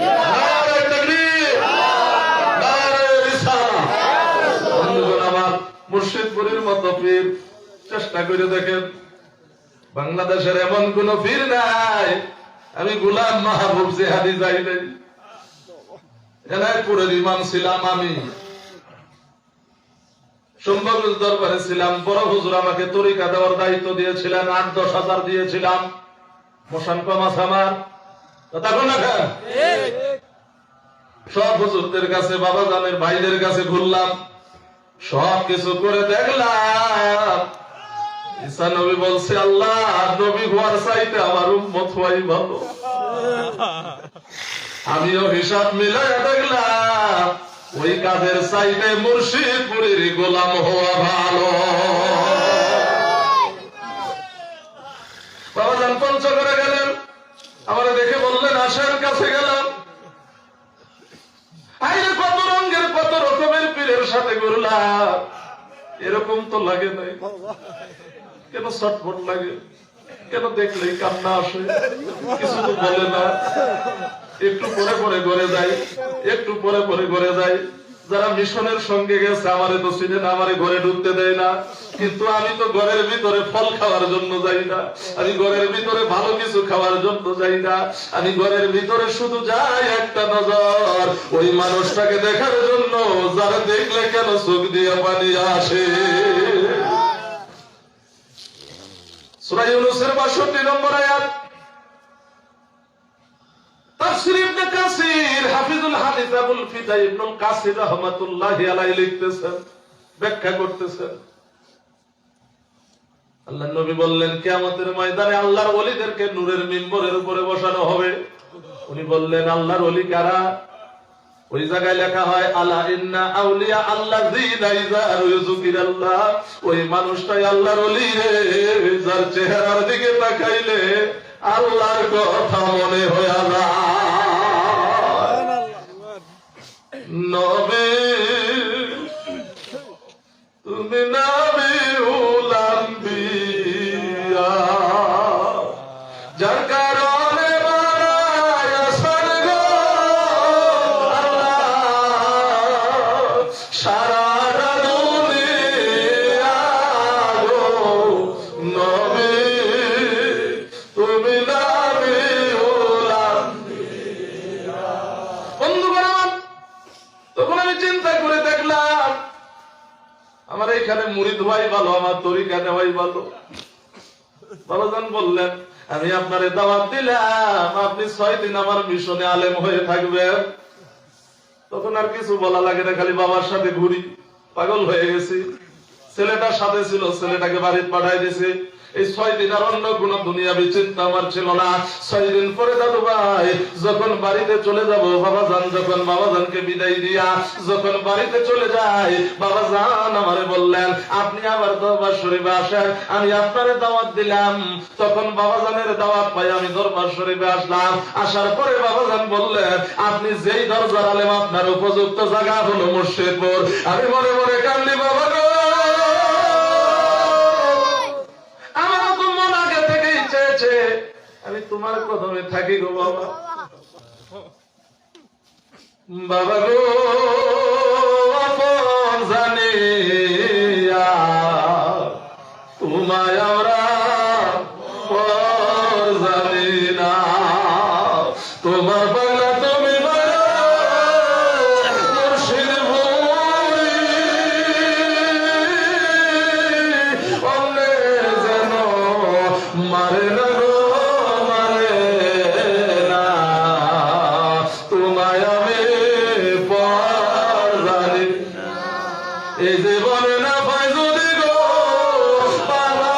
নারে তাকবীর, নারে রিসালাত। বন্ধুগণ আমার, মুর্শিদপুরের মতো পীর চেষ্টা করে দেখেন, বাংলাদেশের এমন কোন পীর নাই। আমি গোলাম মাহবুব জিহাদি যাই নাই, এনায়তপুরের ইমাম ছিলাম আমি, সম্ভবত দরবারে ছিলাম। বড় হুজুর আমাকে তরিকা দেওয়ার দায়িত্ব দিয়েছিলেন, 8-10 হাজার দিয়েছিলাম। মোশান কমাস আমার কথা কোন না, সব হুজুরদের কাছে, বাবা জানের ভাইদের কাছে ঘুরলাম, সব কিছু করে দেখলাম। ঈসা নবী বলছে, আল্লাহ নবী হওয়ার চাইতে আমার উম্মত হওয়াই ভালো। আমিও হিসাব মিলাই দেখলাম ওই কাজের চাইতে মুর্শিদপুরের গোলাম হওয়া ভালো। বাবাজান পঞ্চগড়ে গেলেন, আমার দেখে বললেন আসেন, কাছে গেলাম। আইরে কত রঙের কত রকমের পীরের সাথে ঘুরলাম, এরকম তো লাগে নাই। কেন চটপট লাগে, কেন দেখলেই কান্না আসে, কিছু তো বলে না। একটু পরে পরে ঘরে যাই, একটু পরে পরে ঘরে যাই। যারা মিশনের সঙ্গে গেছে আমারে তো চিনে না, আমারে ঘরে ঢুকতে দেয় না। কিন্তু আমি তো ঘরের ভিতরে ফল খাওয়ার জন্য যাই না, আমি ঘরের ভিতরে ভালো কিছু খাওয়ার জন্য যাই না। আমি ঘরের ভিতরে শুধু যাই একটা নজর ওই মানুষটাকে দেখার জন্য, যারা দেখলে কেন চোখ দিয়ে পানি আসে। সূরা ইউনূসের 62 নম্বর আয়াত। তাফসীর ইবনে কাসির, হাফিজুল হাদিস আবুল ফিদা ইবনুল কাসির রাহমাতুল্লাহি আলাইহি লিখতেছেন, ব্যাখ্যা করতেছেন। আল্লাহর নবী বললেন, কিয়ামতের ময়দানে আল্লাহর ওলিদেরকে নূরের মিম্বরের উপরে বসানো হবে। উনি বললেন, আল্লাহর ওলি কারা? ওই জায়গায় লেখা হয়, আলা ইন্না আউলিয়া আল্লাযীনা ইযা যুকিরাল্লাহ, ওই মানুষটাই আল্লাহর ওলি রে, যার চেহারার দিকে তাকাইলে আল্লাহর কথা মনে হয়ে যায়। নবী তুমি নবীউল আম্বিয়া, যার কারণে বানায়া স্বর্গ আল্লাহ, সারা দুনিয়া গো নবী তুমি নবীউল আম্বিয়া। বন্ধুগণ, তখন আমি চিন্তা করে দেখলাম আমার এখানে মুরিদ হওয়াই ভালো, আমার তরিকা নেওয়াই ভালো। বাবাজান বললেন, আমি আপনারে দাওয়াত দিলাম, আপনি 6 দিন আমার মিশনে আলেম হয়ে থাকবেন। তখন আর কিছু বলা লাগে না, খালি বাবার সাথে ঘুরি, পাগল হয়ে গেছি। ছেলেটার সাথে ছিল, ছেলেটাকে বাড়িতে পাঠাই দিয়েছে। এই 6 দিন আর অন্য কোন দুনিয়াবি চিন্তা আমার ছিল না। 6 দিন পরে দাদু ভাই যখন বাড়িতে চলে যাব, বাবাজান যখন বাবাজানকে বিদায় দিয়া যখন বাড়িতে চলে যায়, বাবাজান আমারে বললেন, আপনি আবার দরবার শরীফে আসেন, আমি আপনারে দাওয়াত দিলাম। তখন বাবাজানের দাওয়াত পাই আমি দরবার শরীফে আসলাম। আসার পরে বাবাজান বললেন, আপনি যেই দরজার আলেম, আপনার উপযুক্ত জায়গা হলো মুর্শিদপুর। আমি মনে মনে কান্দি, বাবা গো, আমি তোমার কদমে থাকি গো বাবা। বাবা গো আপন জানিয়া তোমায় আমরা পর জানি না, তোমার বাংলা তুমি মারে না গো, এই যে বলে না ভাই যদি গো বাবা,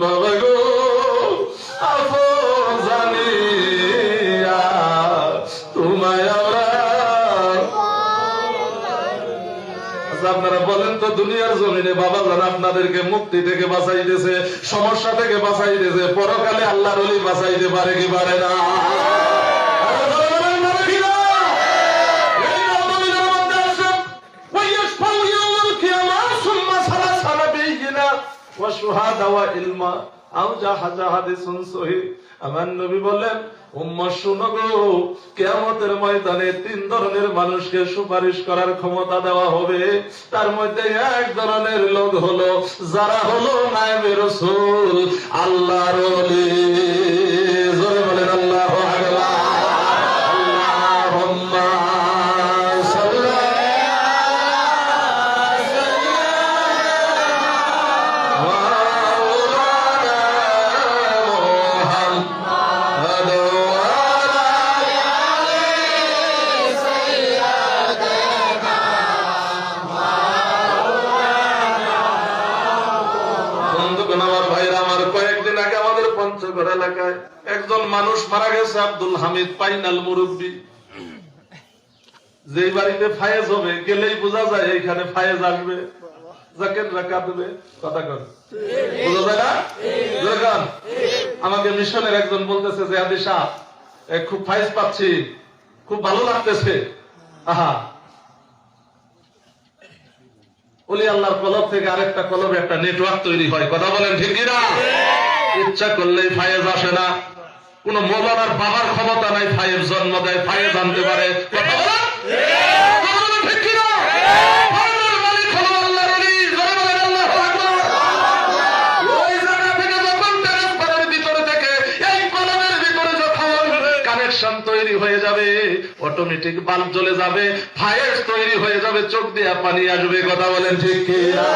বাবা গো আপন জানিয়া তোমায় আমরা। আপনারা বলেন তো, দুনিয়ার জমিনে বাবাজান আপনাদেরকে মুক্তি থেকে বাঁচাইতেছে, সমস্যা থেকে বাঁচাইতেছে, পরকালে আল্লাহর ওলি বাঁচাইতে পারে কি পারে না? ওয়া শুহাদা ওয়া ইলমা আও জাহাজা হাদিসুন সহিহ। আমার নবী বলেন, উম্মত শুনো গো, কিয়ামতের ময়দানে 3 ধরনের মানুষকে সুপারিশ করার ক্ষমতা দেওয়া হবে। তার মধ্যে এক ধরনের লোক হলো যারা হলো নায়েবে রাসূল, আল্লাহর ওলি। জোরে বলেন আল্লাহু আকবার। আল্লাহুম্মা সাল্লি পঞ্চগড় এলাকায় একজন মানুষ মারা গেছে, আব্দুল হামিদ পাইনাল মুরব্বী। যেই বাড়িতে ফায়েজ হবে গেলেই বোঝা যায় এইখানে ফায়েজ আসবে, জাকেররা কাঁদবে, কথা কর, বোঝা যায় না? যখন আমাকে মিশনের একজন বলতেছে যে হাদি সাহেব খুব ফায়েজ পাচ্ছি, খুব ভালো লাগতেছে। আহা, ওলি আল্লাহর কলব থেকে আরেকটা কলবে একটা নেটওয়ার্ক তৈরি হয়, কথা বলেন ঠিক কিনা? ইচ্ছা করলেই ফায়েজ আসে না। কোন মৌলানার বাবার ক্ষমতা নাই ফায়েজ জন্ম দেয়, ফায়েজ আনতে পারে, কথা বলেন ঠিক কিনা? ফায়েজের মালিক হলো আল্লাহর ওলি। জোরে বলেন আল্লাহু আকবার। ওই জায়গা থেকে যখন ট্রান্সফারের ভিতরে থেকে এই কলমের ভিতরে যখন কানেকশন তৈরি হয়ে যাবে, অটোমেটিক বাল্ব জ্বলে যাবে, ফায়েজ তৈরি হয়ে যাবে, চোখ দিয়ে পানি আসবে, কথা বলেন ঠিক কিনা?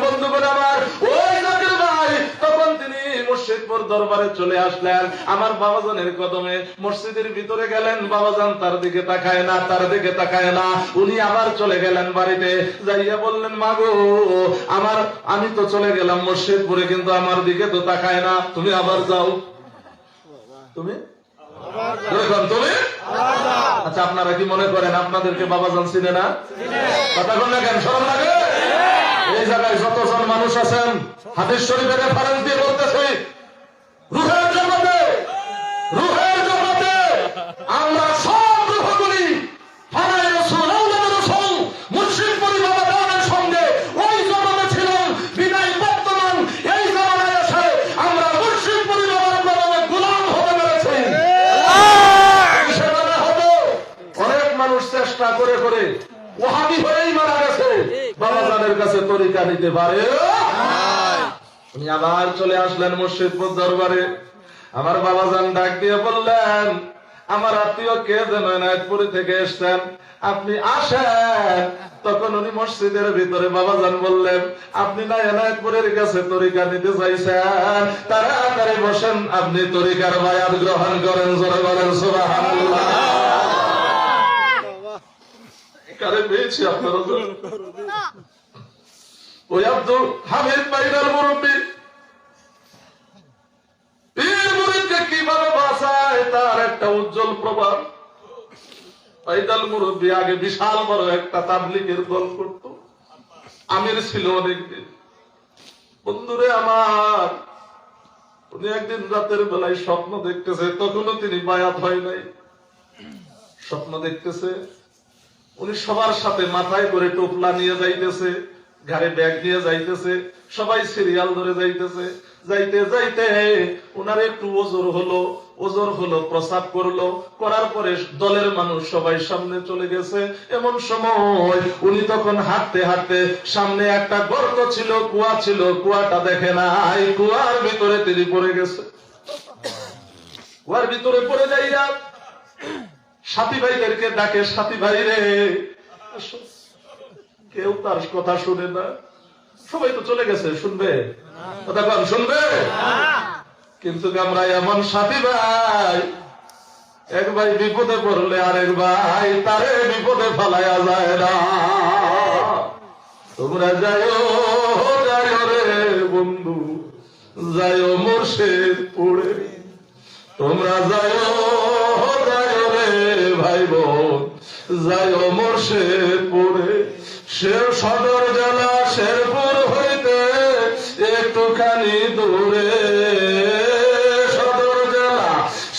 বন্ধুগণ আমার, ওই জাতির ভাই তখন তিনি মুর্শিদপুর দরবারে চলে আসলেন। আমার বাবাজানের কদমে মসজিদের ভিতরে গেলেন। বাবাজান তার দিকে তাকায় না, তার দিকে তাকায় না। উনি আবার চলে গেলেন বাড়িতে, যাইয়া বললেন, মাগো আমার, আমি তো চলে গেলাম মসজিদপুরে, কিন্তু আমার দিকে তো তাকায় না, তুমি আবার যাও। তুমি আচ্ছা, আপনারা কি মনে করেন আপনাদেরকে বাবাজান চিনে না? কথা বল না কেন, শরম লাগে? এই জায়গায় যতজন মানুষ আছেন হাদিস শরীফের রেফারেন্স দিয়ে বলতেছি, রূহের জগতে আমরা সব রূহগুলি ফানায়ে রাসূল, আওলাদে রাসূল, মুর্শিদ পরিবার বাবাদের সঙ্গে ওই জগতে ছিলেন। বিদায় বর্তমান এই জামানায় এসে আমরা মুর্শিদ পরিবারের কদমে গোলাম হতে পেরেছি। সেখানে হতো অনেক মানুষ চেষ্টা করে করে ওহাবি হয়েই মারা গেছে, বাবাজানের কাছে তরিকা নিতে পারে। উনি আবার চলে আসলেন মুর্শিদপুর দরবারে। আমার বাবাজান ডাক দিয়ে বললেন, আমার আত্মীয় কে যেন এনায়েতপুরি থেকে এসছেন, আপনি আসেন। তখন উনি মসজিদের ভিতরে, বাবাজান বললেন, আপনি না এনায়েতপুরের কাছে তরিকা নিতে চাইছেন, তাড়াতাড়ি বসেন, আপনি তরিকার বায়াত গ্রহণ করেন। জোরে বলেন সুবহানাল্লাহ। কারে পেয়েছি আপনারা? ওই আব্দুল হামিদ পাইনাল মুরব্বী পীর মুরিদকে কিভাবে বাঁচায় তার একটা উজ্জ্বল প্রভাব। পাইনাল মুরব্বী আগে বিশাল বড় একটা তাবলীগের দল করত, আমির ছিল অনেকদিন। বন্ধুরে আমার, উনি একদিন রাতের বেলায় স্বপ্ন দেখতেছে, তখনও তিনি বায়াত হয় নাই। স্বপ্ন দেখতেছে উনি সবার সাথে মাথায় করে টোপলা নিয়ে যাইতেছে, ঘাড়ে ব্যাগ নিয়ে যাইতেছে, সবাই সিরিয়াল ধরে যাইতেছে। যাইতে যাইতে ওনার একটু ওজোর হলো, প্রসাব করলো, করার পরে দলের মানুষ সবাই সামনে চলে গেছে। এমন সময় উনি তখন হাঁটতে হাঁটতে, সামনে একটা গর্ত ছিল, কুয়া ছিল, কুয়াটা দেখে নাই, কুয়ার ভিতরে তিনি পড়ে গেছে। কুয়ার ভিতরে পড়ে যাইয়া সাথী ভাইদেরকে ডাকে, সাথী ভাই রে, কেউ তার কথা শুনে না, সবাই তো চলে গেছে, শুনবে কথা কন, শুনবে? কিন্তু আমরা এমন সাথী ভাই, এক ভাই বিপদে পড়লে আরেক ভাই তারে বিপদে ফেলাইয়া যায় না। তোমরা যাইও রে বন্ধু, যাইও মুর্শিদপুরে, তোমরা যাইও রে ভাই বোন, যাইও মুর্শিদপুরে। সদর জেলা শেরপুর হইতে একটুখানি দূরে, সদর জেলা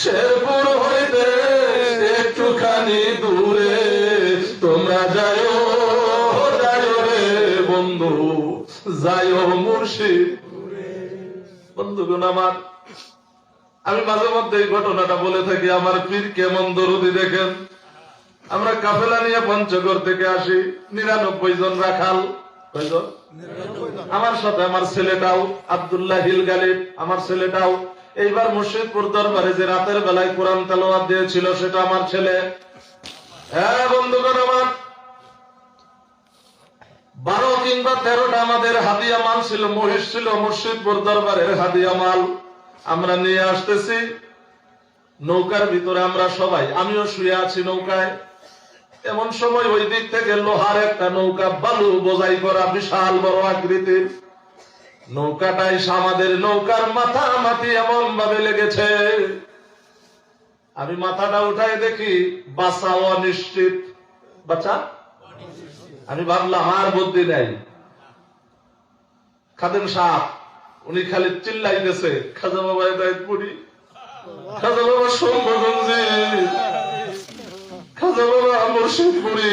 শেরপুর হইতে একটুখানি দূরে। তোমরা যাইও রে বন্ধু, গো যাইও মুর্শিদ। বন্ধুগণ আমার, আমি মাঝে মধ্যে এই ঘটনাটা বলে থাকি। আমার পীর কেমন দরদি দেখেন। আমরা কাফেলা নিয়ে পঞ্চগড় থেকে আসি, 99 জন রাখাল। কয়জন? আমার সাথে আমার ছেলেটাও, আব্দুল্লাহ হিল গালিব আমার ছেলেটাও। এইবার মুর্শিদপুর দরবারে যে রাতের বেলায় কোরআন তেলাওয়াত দিয়েছিল সেটা আমার ছেলে। হ্যাঁ বন্ধুগণ আমার, 12 কিংবা 13টা আমাদের হাদিয়া মাল ছিল, মহিষ ছিল মুর্শিদপুর দরবারের হাদিয়া মাল। আমরা নিয়ে আসতেছি নৌকার ভিতরে, আমরা সবাই, আমিও শুয়ে আছি নৌকায়। এমন সময় ওই দিক থেকে লোহার একটা নৌকা, বালু বোঝাই করা, বিশাল বড় আকৃতির নৌকাটা এসে আমাদের নৌকার মাথামাতি এমন ভাবে লেগেছে। আমি মাথাটা উঠায় দেখি বাঁচা অনিশ্চিত। বাঁচা, আমি ভাবলাম আর বুদ্ধি নাই। খাদেম সাহেব উনি খালি চিল্লাইতেছে, খাজা বাবা দায়িত্বপুরি, খাজা বাবা সম্ভগঞ্জি, খাজা বাবা মুর্শিদপুরি,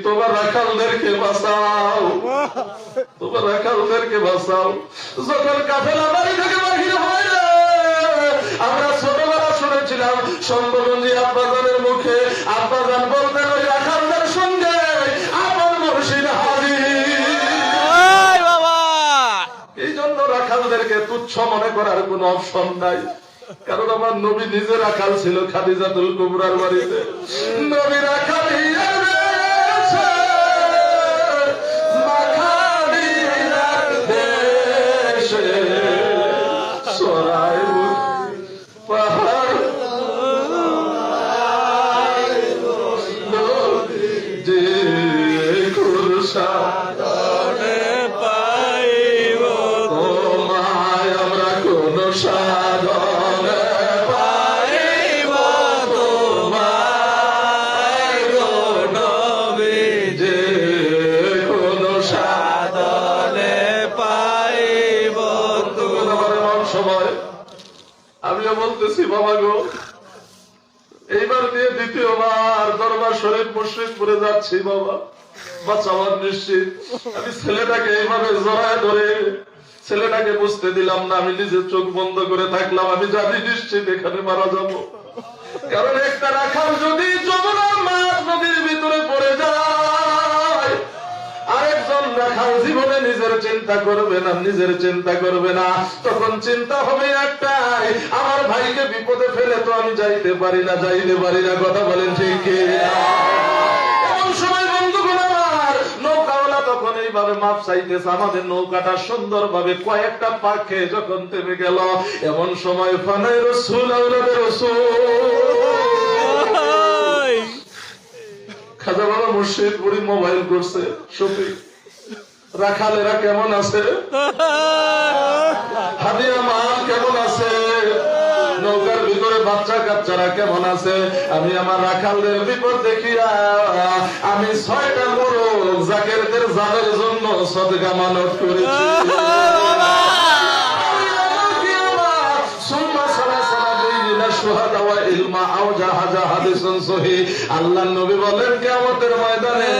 তোমার রাখালদেরকে বাঁচাও, তোমার রাখালদেরকে বাঁচাও। যখন কাফেলা বাড়ি থেকে বাহির হয়, আমরা ছোটবেলা শুনেছিলাম সম্ভগঞ্জি আব্বাজানের মুখে, আব্বাজান বলতেন ওই রাখালদের সঙ্গে আমার মুর্শিদ হাজির। এই জন্য রাখালদেরকে তুচ্ছ মনে করার কোন অপশন নাই। কারণ আমার নবী নিজে রাখাল ছিল খাদিজাতুল কুবরার বাড়িতে। নবী রাখাল পাহাড় যে খুরসা আমিও বলতেছি বাবা গো, এইবার দিয়ে দ্বিতীয়বার দরবার শরীফ মুর্শিদপুরে যাচ্ছি বাবা, বাঁচাবার নিশ্চিত। আমি ছেলেটাকে এইভাবে জড়ায় ধরে ছেলেটাকে বুঝতে দিলাম না। আমি নিজে চোখ বন্ধ করে থাকলাম। আমি জানি নিশ্চিত এখানে মারা যাব। কারণ একটা রাখাল যদি যমুনার মাছ নদীর ভিতরে পড়ে যায়, আরেকজন রাখাল জীবনে নিজের চিন্তা করবে না, নিজের চিন্তা করবে না। তখন চিন্তা হবে একটাই, আমার ভাইকে বিপদে ফেলে তো আমি যাইতে পারি না, যাইতে পারি না। কথা বলেন ঠিক কি? এমন সময় বন্ধুগণ আমার, নৌকাওয়ালা তখন এইভাবে মাপ চাইতেছে। আমাদের নৌকাটা সুন্দর ভাবে কয়েকটা পাখে যখন থেমে গেল, এমন সময় ফানাই রসুল আওলাদের রসুল খাজা বাবা মুর্শিদপুরি মোবাইল করছে, শফিক রাখালেরা কেমন আছে, হাদিয়া মাল কেমন আছে, নৌকার ভিতরে বাচ্চা কাচ্চারা কেমন আছে। আমি আমার রাখালদের বিপদ দেখিয়া আমি 6টা মোরগ জাকেরদের জানের জন্য সদকা মানত করেছি। আল্লাহর নবী বলেন কিয়ামতের ময়দানে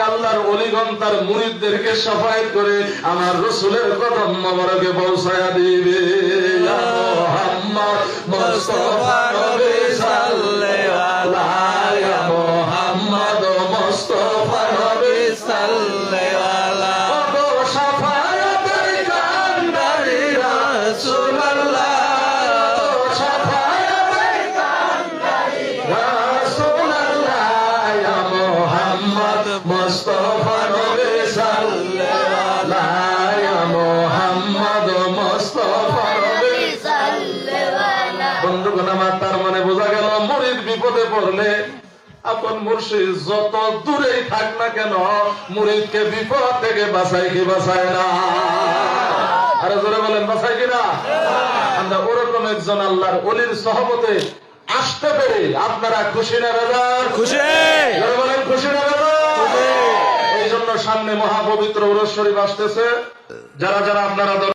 আল্লাহর ওলিগণ তার মুরিদদেরকে শাফায়াত করে আমার রাসূলের কদম মোবারকে পৌঁছায়া দিবে। ইয়া মুহাম্মদ মুস্তাফা নবী সাল্লাল্লাহু আলাইহি, ইয়া মুহাম্মদ মুস্তাফা নবী সাল্লাল্লাহু আলাইহি, ও শাফায়াতের কান্ডারি রাসূলুল্লাহ, মুস্তাফা নবী সাল্লাল্লাহু আলাইহি, ইয়া মুহাম্মদ মুস্তাফা নবী সাল্লাল্লাহু আলাইহি। বন্ধুগণ আমার, তার মানে বোঝা গেল মুরিদ বিপদে পড়লে আপন মুর্শিদ যত দূরেই থাক না কেন, মুরিদকে বিপদ থেকে বাঁচায় কি বাঁচায় না? আরে জোরে বলেন, বাঁচায় কিনা? আমরা ওরকম একজন আল্লাহর ওলির সহবতে আসতে পেরে আপনারা খুশি না রাজা? খুশি। জোরে বলেন, খুশি না রাজা? এই জন্য সামনে মহাপবিত্র উরুস শরীফ আসতেছে। যারা যারা আপনারা